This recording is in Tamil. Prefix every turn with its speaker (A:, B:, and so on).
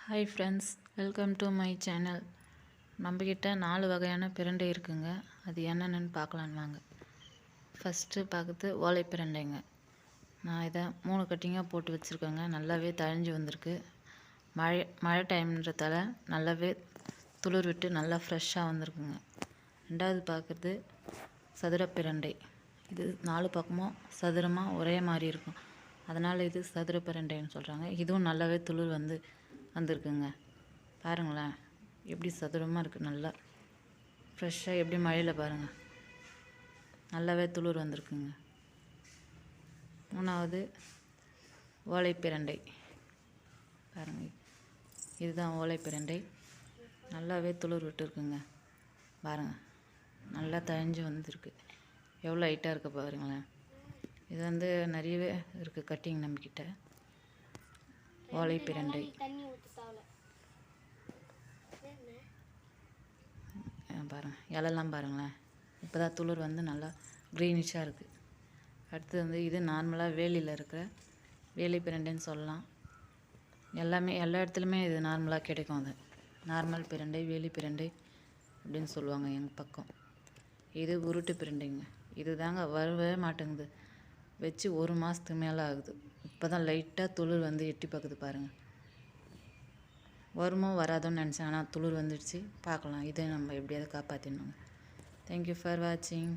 A: Hi friends, welcome to my channel. நம்மக்கிட்ட 4 வகையான பிரண்டை இருக்குங்க. அது என்னென்னு பார்க்கலான்னு வாங்க. ஃபஸ்ட்டு பார்க்குறது ஓலை பிரண்டைங்க. நான் இதை 3 கட்டிங்காக போட்டு வச்சுருக்கேங்க. நல்லாவே தழிஞ்சு வந்திருக்கு. மழை டைம்ன்றதால நல்லாவே துளிர் விட்டு நல்லா ஃப்ரெஷ்ஷாக வந்திருக்குங்க. ரெண்டாவது பார்க்குறது சதுர பிரண்டை. இது 4 பக்கமும் சதுரமாக ஒரே மாதிரி இருக்கும், அதனால் இது சதுர பிரண்டைன்னு சொல்கிறாங்க. இதுவும் நல்லாவே துளிர் வந்திருக்குங்க. பாருங்களேன் எப்படி சதுரமாக இருக்குது, நல்லா ஃப்ரெஷ்ஷாக எப்படி மழையில் பாருங்கள் நல்லாவே துளிர் வந்திருக்குங்க. மூணாவது ஓலை பிரண்டை. பாருங்கள், இதுதான் ஓலை பிரண்டை. நல்லாவே துளிர் விட்டுருக்குங்க. பாருங்கள், நல்லா தழிஞ்சு வந்திருக்கு. எவ்வளோ ஹைட்டாக இருக்குது பாருங்களேன். இது நிறையவே இருக்குது கட்டிங் நம்மக்கிட்ட. ஓலை பிரண்டை பாருங்கள், இலெல்லாம் பாருங்களேன். இப்போ தான் துளிர் நல்லா க்ரீனிஷாக இருக்குது. அடுத்து இது நார்மலாக வேலியில் இருக்கிற வேலி பிரண்டைன்னு சொல்லலாம். எல்லா இடத்துலையுமே இது நார்மலாக கிடைக்கும். அது நார்மல் பிரண்டை, வேலி பிரண்டை அப்படின்னு சொல்லுவாங்க எங்கள் பக்கம். இது உருட்டு பிரண்டைங்க. இது தாங்க வரவே மாட்டேங்குது. வச்சு 1 மாதத்துக்கு மேலே ஆகுது. இப்போ தான் லைட்டாக துளிர் எட்டி பார்க்குது பாருங்கள். வருமோ வராதோன்னு நினச்சேன், ஆனால் துளிர் வந்துடுச்சு. பார்க்கலாம், இதை நம்ம எப்படியாவது காப்பாற்றிடணுங்க. தேங்க்யூ ஃபார் வாட்சிங்.